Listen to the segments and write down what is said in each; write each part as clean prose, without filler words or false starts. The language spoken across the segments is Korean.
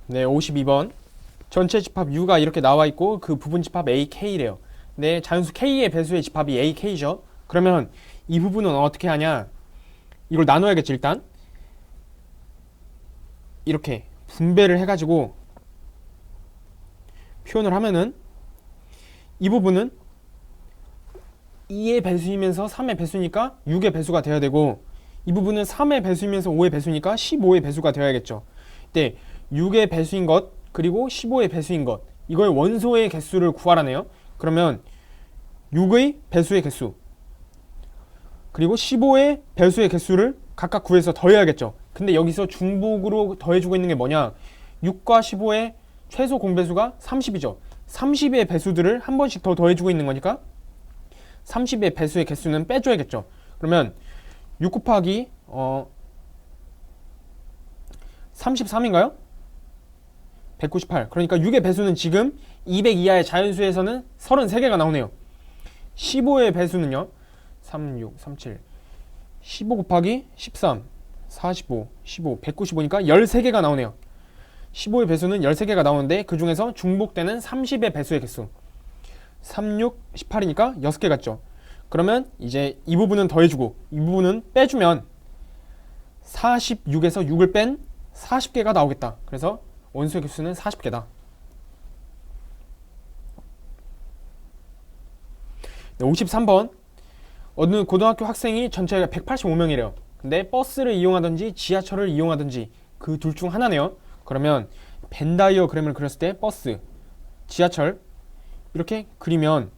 네, 52번. 전체 집합 U가 이렇게 나와 있고 그 부분 집합 AK래요. 네, 자연수 K의 배수의 집합이 AK죠. 그러면 이 부분은 어떻게 하냐? 이걸 나눠야겠지, 일단. 이렇게 분배를 해가지고 표현을 하면은 이 부분은 2의 배수이면서 3의 배수니까 6의 배수가 되어야 되고, 이 부분은 3의 배수이면서 5의 배수니까 15의 배수가 되어야겠죠. 이때 6의 배수인 것 그리고 15의 배수인 것, 이거의 원소의 개수를 구하라네요. 그러면 6의 배수의 개수 그리고 15의 배수의 개수를 각각 구해서 더해야겠죠. 근데 여기서 중복으로 더해주고 있는 게 뭐냐, 6과 15의 최소 공배수가 30이죠 30의 배수들을 한 번씩 더 더해주고 있는 거니까 30의 배수의 개수는 빼줘야겠죠. 그러면 6 곱하기 33인가요? 198. 그러니까 6의 배수는 지금 200 이하의 자연수에서는 33개가 나오네요. 15의 배수는요. 36, 37, 15 곱하기 13, 45, 15, 195니까 13개가 나오네요. 15의 배수는 13개가 나오는데 그 중에서 중복되는 30의 배수의 개수 36, 18이니까 6개 같죠. 그러면 이제 이 부분은 더해주고 이 부분은 빼주면 46에서 6을 뺀 40개가 나오겠다. 그래서 원소의 개수는 40개다. 53번. 어느 고등학교 학생이 전체가 185명이래요. 근데 버스를 이용하든지 지하철을 이용하든지 그 둘 중 하나네요. 그러면 벤 다이어그램을 그렸을 때 버스, 지하철 이렇게 그리면,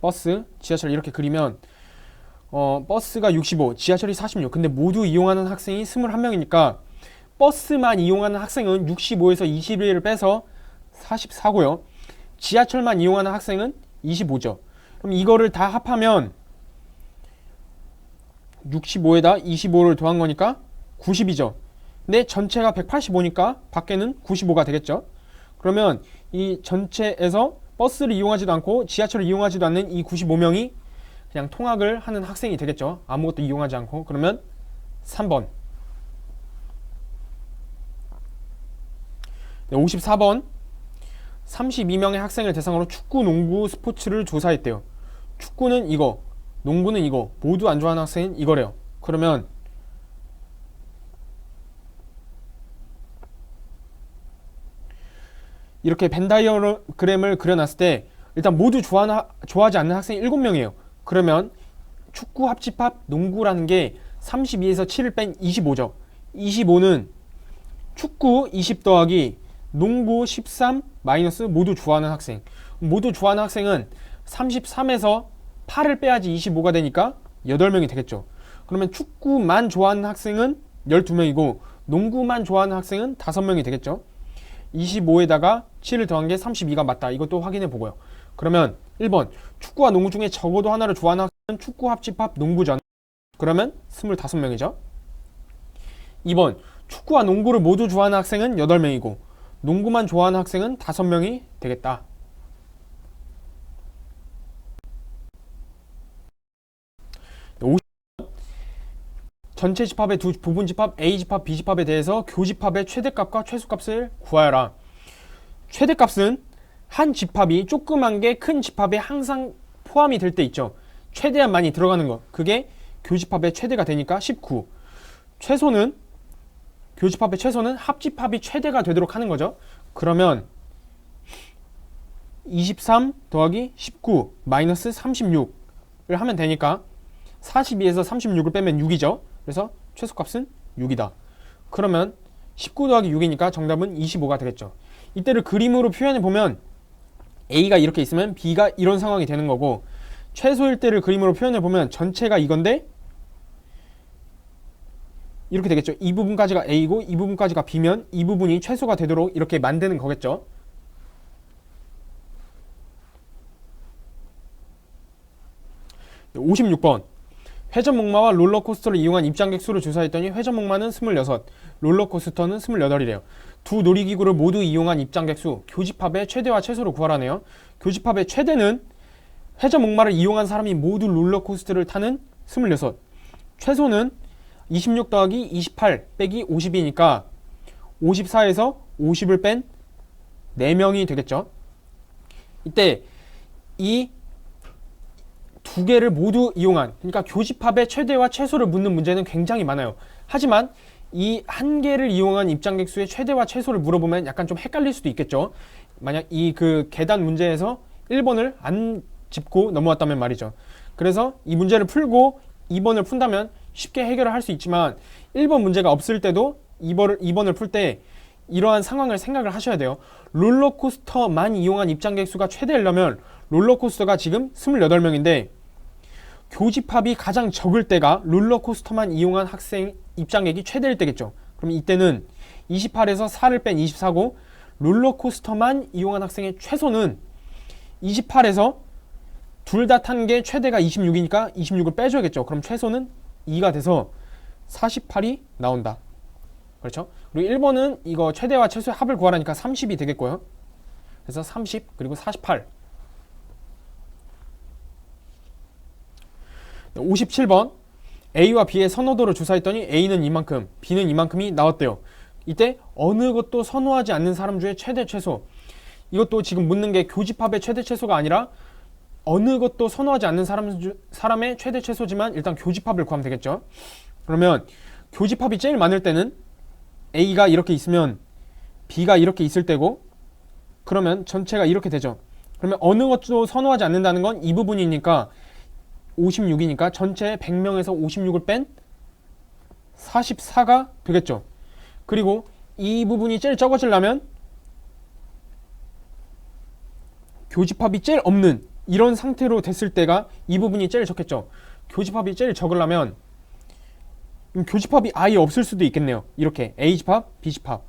버스, 지하철 이렇게 그리면 버스가 65, 지하철이 46. 근데 모두 이용하는 학생이 21명이니까 버스만 이용하는 학생은 65에서 21을 빼서 44고요. 지하철만 이용하는 학생은 25죠. 그럼 이거를 다 합하면 65에다 25를 더한 거니까 90이죠. 근데 전체가 185니까 밖에는 95가 되겠죠. 그러면 이 전체에서 버스를 이용하지도 않고 지하철을 이용하지도 않는 이 95명이 그냥 통학을 하는 학생이 되겠죠. 아무것도 이용하지 않고. 그러면 3번. 54번. 32명의 학생을 대상으로 축구, 농구, 스포츠를 조사했대요. 축구는 이거, 농구는 이거, 모두 안 좋아하는 학생은 이거래요. 그러면 이렇게 벤 다이어그램을 그려놨을 때 일단 모두 좋아하지 않는 학생이 7명이에요. 그러면 축구 합집합 농구라는 게 32에서 7을 뺀 25죠. 25는 축구 20 더하기 농구 13 마이너스 모두 좋아하는 학생. 모두 좋아하는 학생은 33에서 8을 빼야지 25가 되니까 8명이 되겠죠. 그러면 축구만 좋아하는 학생은 12명이고 농구만 좋아하는 학생은 5명이 되겠죠. 25에다가 7을 더한 게 32가 맞다. 이것도 확인해 보고요. 그러면 1번 축구와 농구 중에 적어도 하나를 좋아하는 학생은 축구 합집합 농구전. 그러면 25명이죠. 2번 축구와 농구를 모두 좋아하는 학생은 8명이고 농구만 좋아하는 학생은 5명이 되겠다. 전체 집합의 두 부분 집합 A집합, B집합에 대해서 교집합의 최대값과 최소값을 구하여라. 최대값은 한 집합이 조그만 게 큰 집합에 항상 포함이 될 때 있죠. 최대한 많이 들어가는 거. 그게 교집합의 최대가 되니까 19. 최소는, 교집합의 최소는 합집합이 최대가 되도록 하는 거죠. 그러면 23 더하기 19 마이너스 36을 하면 되니까 42에서 36을 빼면 6이죠. 그래서 최소값은 6이다. 그러면 19 더하기 6이니까 정답은 25가 되겠죠. 이때를 그림으로 표현해 보면 A가 이렇게 있으면 B가 이런 상황이 되는 거고, 최소일 때를 그림으로 표현해 보면 전체가 이건데 이렇게 되겠죠. 이 부분까지가 A고 이 부분까지가 B면 이 부분이 최소가 되도록 이렇게 만드는 거겠죠. 56번. 회전목마와 롤러코스터를 이용한 입장객 수를 조사했더니 회전목마는 26, 롤러코스터는 28이래요. 두 놀이기구를 모두 이용한 입장객 수, 교집합의 최대와 최소를 구하라네요. 교집합의 최대는 회전목마를 이용한 사람이 모두 롤러코스터를 타는 26, 최소는 26 더하기 28 빼기 50이니까 54에서 50을 뺀 4명이 되겠죠. 이때 이 두 개를 모두 이용한, 그러니까 교집합의 최대와 최소를 묻는 문제는 굉장히 많아요. 하지만 이 한 개를 이용한 입장객수의 최대와 최소를 물어보면 약간 좀 헷갈릴 수도 있겠죠. 만약 이 그 계단 문제에서 1번을 안 짚고 넘어왔다면 말이죠. 그래서 이 문제를 풀고 2번을 푼다면 쉽게 해결을 할 수 있지만 1번 문제가 없을 때도 2번을 풀 때 이러한 상황을 생각을 하셔야 돼요. 롤러코스터만 이용한 입장객 수가 최대이려면 롤러코스터가 지금 28명인데 교집합이 가장 적을 때가 롤러코스터만 이용한 학생 입장객이 최대일 때겠죠. 그럼 이때는 28에서 4를 뺀 24고 롤러코스터만 이용한 학생의 최소는 28에서 둘 다 탄 게 최대가 26이니까 26을 빼줘야겠죠. 그럼 최소는 2가 돼서 48이 나온다. 그렇죠? 그리고 1번은 이거 최대와 최소의 합을 구하라니까 30이 되겠고요. 그래서 30 그리고 48. 57번 A와 B의 선호도를 조사했더니 A는 이만큼, B는 이만큼이 나왔대요. 이때 어느 것도 선호하지 않는 사람 중에 최대 최소. 이것도 지금 묻는 게 교집합의 최대 최소가 아니라 어느 것도 선호하지 않는 사람의 최대 최소지만 일단 교집합을 구하면 되겠죠. 그러면 교집합이 제일 많을 때는 A가 이렇게 있으면 B가 이렇게 있을 때고, 그러면 전체가 이렇게 되죠. 그러면 어느 것도 선호하지 않는다는 건 이 부분이니까 56이니까 전체 100명에서 56을 뺀 44가 되겠죠. 그리고 이 부분이 제일 적어지려면 교집합이 제일 없는 이런 상태로 됐을 때가 이 부분이 제일 적겠죠. 교집합이 제일 적으려면 교집합이 아예 없을 수도 있겠네요. 이렇게 A집합, B집합.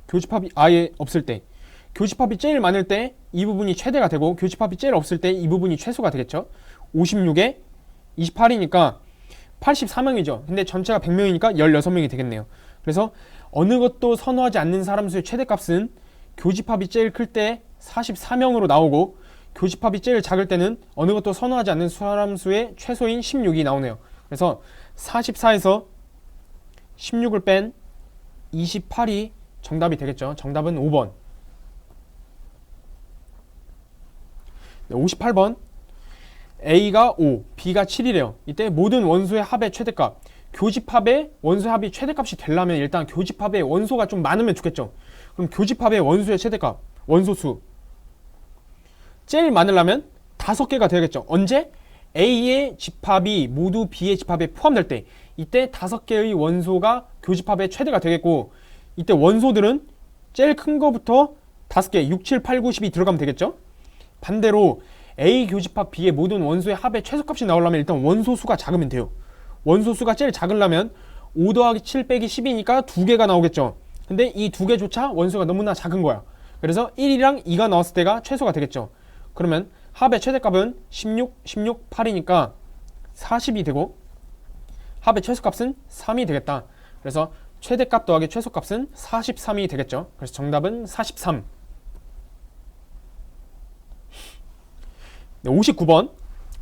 교집합이 아예 없을 때, 교집합이 제일 많을 때 이 부분이 최대가 되고 교집합이 제일 없을 때 이 부분이 최소가 되겠죠. 56에 28이니까 84명이죠. 근데 전체가 100명이니까 16명이 되겠네요. 그래서 어느 것도 선호하지 않는 사람 수의 최대값은 교집합이 제일 클 때 44명으로 나오고 교집합이 제일 작을 때는 어느 것도 선호하지 않는 사람 수의 최소인 16이 나오네요. 그래서 44에서 16을 뺀 28이 정답이 되겠죠. 정답은 5번. 58번 A가 5, B가 7이래요. 이때 모든 원소의 합의 최대값. 교집합의 원소의 합이 최대값이 되려면 일단 교집합의 원소가 좀 많으면 좋겠죠. 그럼 교집합의 원소의 최대값, 원소수 제일 많으려면 5개가 되겠죠. 언제? A의 집합이 모두 B의 집합에 포함될 때, 이때 5개의 원소가 교집합의 최대가 되겠고, 이때 원소들은 제일 큰 거부터 5개, 6, 7, 8, 9, 10이 들어가면 되겠죠. 반대로 A 교집합 B의 모든 원소의 합의 최소값이 나오려면 일단 원소수가 작으면 돼요. 원소수가 제일 작으려면 5 더하기 7 빼기 10이니까 2개가 나오겠죠. 근데 이 2개조차 원소가 너무나 작은 거야. 그래서 1이랑 2가 나왔을 때가 최소가 되겠죠. 그러면 합의 최대값은 16, 16, 8이니까 40이 되고 합의 최소값은 3이 되겠다. 그래서 최대값 더하기 최소값은 43이 되겠죠. 그래서 정답은 43. 59번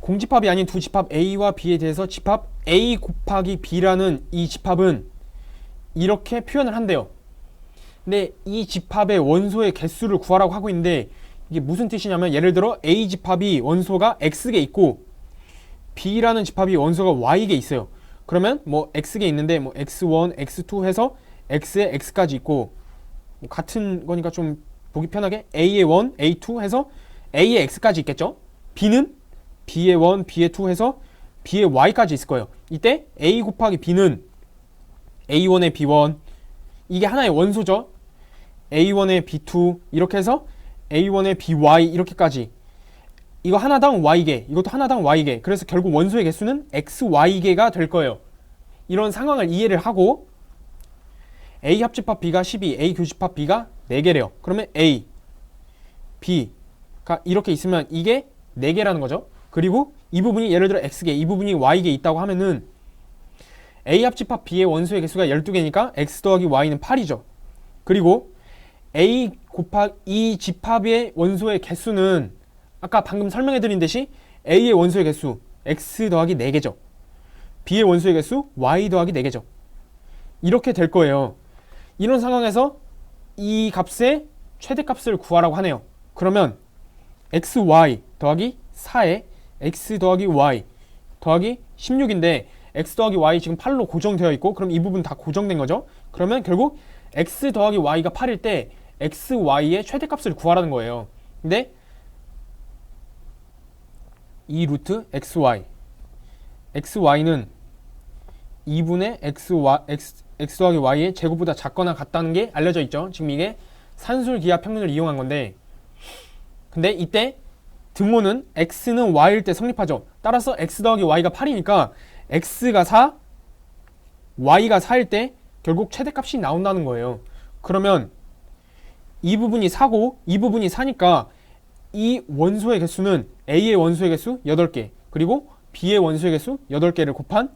공집합이 아닌 두 집합 A와 B에 대해서 집합 A 곱하기 B라는 이 집합은 이렇게 표현을 한대요. 근데 이 집합의 원소의 개수를 구하라고 하고 있는데 이게 무슨 뜻이냐면, 예를 들어 A 집합이 원소가 X개 있고 B라는 집합이 원소가 Y개 있어요. 그러면 뭐 X개 있는데 뭐 X1, X2 해서 X에 X까지 있고, 뭐 같은 거니까 좀 보기 편하게 A의 1, A2 해서 A의 X까지 있겠죠. B는 B의 1, B의 2 해서 B의 Y까지 있을 거예요. 이때 A 곱하기 B는 A1의 B1, 이게 하나의 원소죠. A1의 B2 이렇게 해서 A1의 BY 이렇게까지, 이거 하나당 Y개, 이것도 하나당 Y개. 그래서 결국 원소의 개수는 XY개가 될 거예요. 이런 상황을 이해를 하고 A 합집합 B가 12, A 교집합 B가 4개래요. 그러면 A, B가 이렇게 있으면 이게 4개라는 거죠. 그리고 이 부분이 예를 들어 X개, 이 부분이 Y개 있다고 하면은 A 합집합 B의 원소의 개수가 12개니까 X 더하기 Y는 8이죠. 그리고 A 곱하기 이 집합의 원소의 개수는 아까 방금 설명해드린 듯이 A의 원소의 개수 X 더하기 4개죠. b의 원소의 개수 y 더하기 4개죠. 이렇게 될 거예요. 이런 상황에서 이 값의 최대값을 구하라고 하네요. 그러면 xy 더하기 4에 x 더하기 y 더하기 16인데 x 더하기 y 지금 8로 고정되어 있고, 그럼 이 부분 다 고정된 거죠. 그러면 결국 x 더하기 y가 8일 때 xy의 최대값을 구하라는 거예요. 근데 이 루트 xy는 2분의 x 더하기 y의 제곱보다 작거나 같다는 게 알려져 있죠. 지금 이게 산술기하 평균을 이용한 건데, 근데 이때 등호는 x는 y일 때 성립하죠. 따라서 x 더하기 y가 8이니까 x가 4, y가 4일 때 결국 최대값이 나온다는 거예요. 그러면 이 부분이 4고 이 부분이 4니까 이 원소의 개수는 A의 원소의 개수 8개, 그리고 B의 원소의 개수 8개를 곱한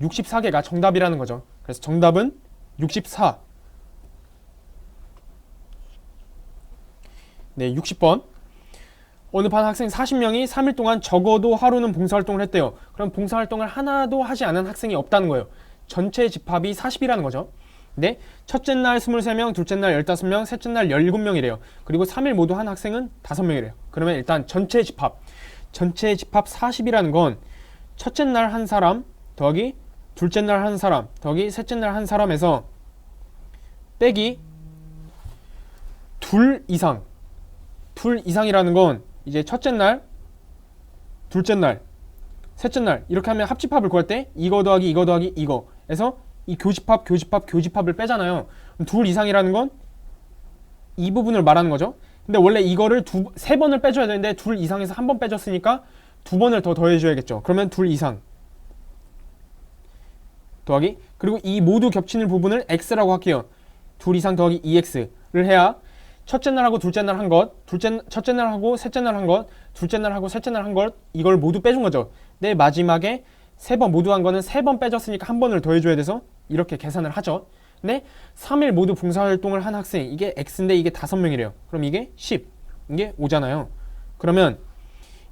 64개가 정답이라는 거죠. 그래서 정답은 64. 네, 60번. 어느 반 학생 40명이 3일 동안 적어도 하루는 봉사활동을 했대요. 그럼 봉사활동을 하나도 하지 않은 학생이 없다는 거예요. 전체 집합이 40이라는 거죠. 네, 첫째 날 23명, 둘째 날 15명, 셋째 날 17명이래요. 그리고 3일 모두 한 학생은 5명이래요. 그러면 일단 전체 집합 40이라는 건 첫째 날 한 사람 더하기 둘째 날 한 사람 더하기 셋째 날 한 사람에서 빼기 둘 이상이라는 건 이제 첫째 날, 둘째 날, 셋째 날 이렇게 하면 합집합을 구할 때 이거 더하기 이거 더하기 이거에서 이 교집합을 빼잖아요. 둘 이상이라는 건 이 부분을 말하는 거죠. 근데 원래 이거를 세 번을 빼줘야 되는데 둘 이상에서 한 번 빼줬으니까 두 번을 더 더해줘야겠죠. 그러면 둘 이상 더하기, 그리고 이 모두 겹치는 부분을 x라고 할게요. 둘 이상 더하기 2x를 해야 첫째 날하고 둘째 날 한 것, 첫째 날하고 셋째 날 한 것, 둘째 날하고 셋째 날 한 것, 이걸 모두 빼준 거죠. 내 마지막에 세 번 모두 한 거는 세 번 빼줬으니까 한 번을 더해줘야 돼서 이렇게 계산을 하죠. 근데 3일 모두 봉사활동을 한 학생, 이게 x인데 이게 5명이래요. 그럼 이게 10, 이게 5잖아요. 그러면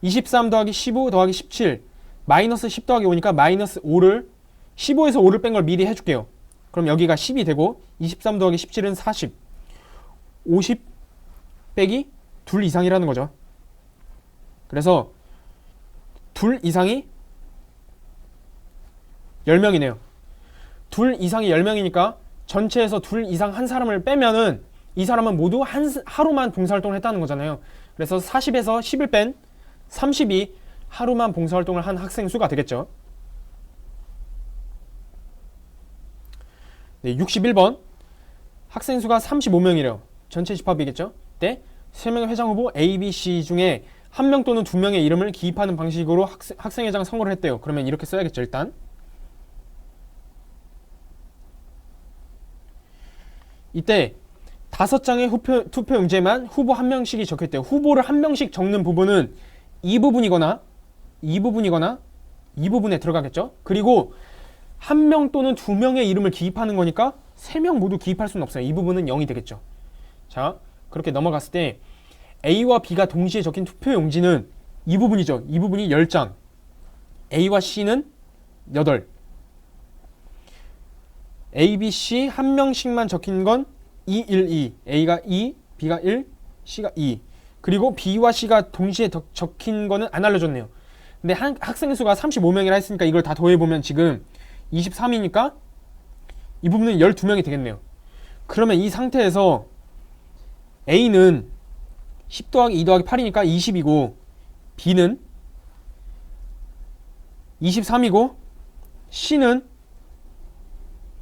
23 더하기 15 더하기 17 마이너스 10 더하기 5니까 마이너스 5를 15에서 5를 뺀 걸 미리 해줄게요. 그럼 여기가 10이 되고 23 더하기 17은 40, 50 빼기 둘 이상이라는 거죠. 그래서 둘 이상이 10명이네요. 둘 이상이 10명이니까 전체에서 둘 이상 한 사람을 빼면은 이 사람은 모두 하루만 봉사활동을 했다는 거잖아요. 그래서 40에서 10을 뺀 30이 하루만 봉사활동을 한 학생 수가 되겠죠. 네, 61번. 학생 수가 35명이래요. 전체 집합이겠죠. 때 3명의 회장 후보 A, B, C 중에 1명 또는 2명의 이름을 기입하는 방식으로 학생회장 선거를 했대요. 그러면 이렇게 써야겠죠. 일단 이때 5장의 투표용지에만 후보 1명씩이 적혀있대요. 후보를 1명씩 적는 부분은 이 부분이거나 이 부분에 들어가겠죠. 그리고 1명 또는 2명의 이름을 기입하는 거니까 3명 모두 기입할 수는 없어요. 이 부분은 0이 되겠죠. 자, 그렇게 넘어갔을 때 A와 B가 동시에 적힌 투표용지는 이 부분이죠. 이 부분이 10장, A와 C는 8, A, B, C 한 명씩만 적힌 건 2, 1, 2, A가 2, B가 1, C가 2. 그리고 B와 C가 동시에 적힌 거는 안 알려줬네요. 근데 학생 수가 35명이라 했으니까 이걸 다 더해보면 지금 23이니까 이 부분은 12명이 되겠네요. 그러면 이 상태에서 A는 10 더하기 2 더하기 8이니까 20이고 B는 23이고 C는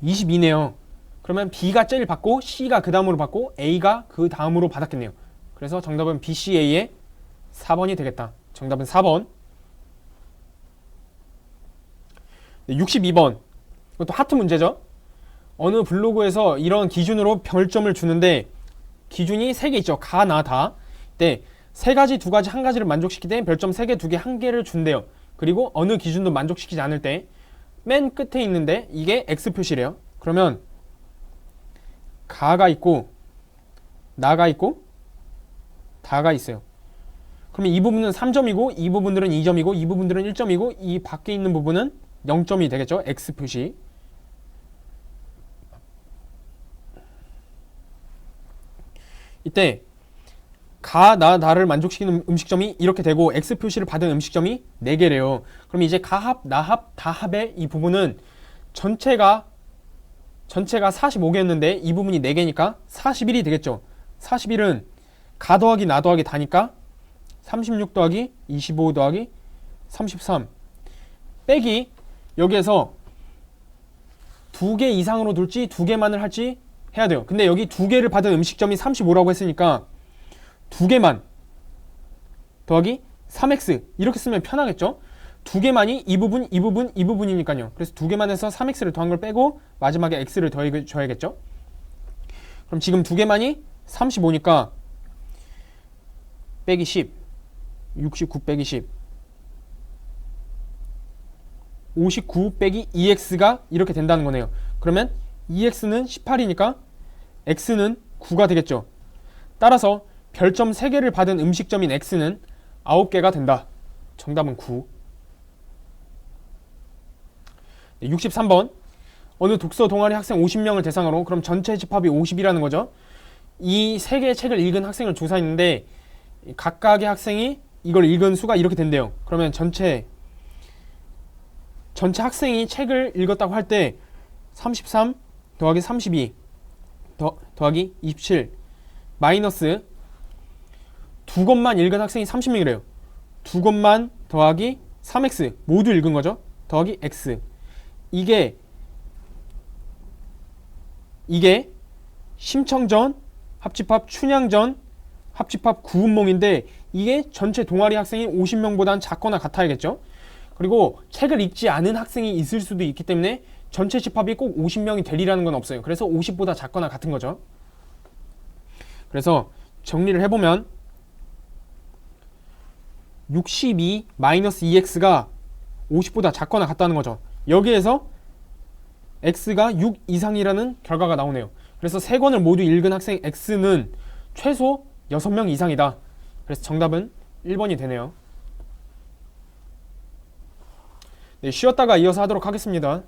22네요. 그러면 B가 제일 받고 C가 그 다음으로 받고 A가 그 다음으로 받았겠네요. 그래서 정답은 BCA의 4번이 되겠다. 정답은 4번. 62번. 이것도 하트 문제죠. 어느 블로그에서 이런 기준으로 별점을 주는데 기준이 3개 있죠. 가, 나, 다. 네, 3가지, 2가지, 1가지를 만족시킬 때 별점 3개, 2개, 1개를 준대요. 그리고 어느 기준도 만족시키지 않을 때 맨 끝에 있는데 이게 X 표시래요. 그러면 가가 있고 나가 있고 다가 있어요. 그러면 이 부분은 3점이고 이 부분들은 2점이고 이 부분들은 1점이고 이 밖에 있는 부분은 0점이 되겠죠. X 표시. 이때 나를 만족시키는 음식점이 이렇게 되고 X 표시를 받은 음식점이 4개래요. 그럼 이제 가합, 나합, 다합의 이 부분은 전체가 45개였는데 이 부분이 4개니까 41이 되겠죠. 41은 가 더하기 나 더하기 다니까 36 더하기 25 더하기 33 빼기 여기에서 2개 이상으로 둘지 2개만을 할지 해야 돼요. 근데 여기 2개를 받은 음식점이 35라고 했으니까 2개만 더하기 3x 이렇게 쓰면 편하겠죠. 2개만이 이 부분, 이 부분, 이 부분이니까요. 그래서 2개만 해서 3x를 더한 걸 빼고 마지막에 x를 더해줘야겠죠. 그럼 지금 2개만이 35니까 빼기 10 69 빼기 10 59 빼기 2x가 이렇게 된다는 거네요. 그러면 2x는 18이니까 x는 9가 되겠죠. 따라서 별점 3개를 받은 음식점인 x는 9개가 된다. 정답은 9. 63번 어느 독서 동아리 학생 50명을 대상으로 그럼 전체 집합이 50이라는 거죠. 이 3개의 책을 읽은 학생을 조사했는데 각각의 학생이 이걸 읽은 수가 이렇게 된대요. 그러면 전체 학생이 책을 읽었다고 할 때 33 더하기 32 더하기 27 마이너스 2권만 읽은 학생이 30명이래요. 2권만 더하기 3x 모두 읽은 거죠. 더하기 x 이게 심청전, 합집합, 춘향전, 합집합 구운몽인데 이게 전체 동아리 학생이 50명보다는 작거나 같아야겠죠. 그리고 책을 읽지 않은 학생이 있을 수도 있기 때문에 전체 집합이 꼭 50명이 되리라는 건 없어요. 그래서 50보다 작거나 같은 거죠. 그래서 정리를 해보면 62 마이너스 2x가 50보다 작거나 같다는 거죠. 여기에서 x가 6 이상이라는 결과가 나오네요. 그래서 3권을 모두 읽은 학생 x는 최소 6명 이상이다. 그래서 정답은 1번이 되네요. 네, 쉬었다가 이어서 하도록 하겠습니다.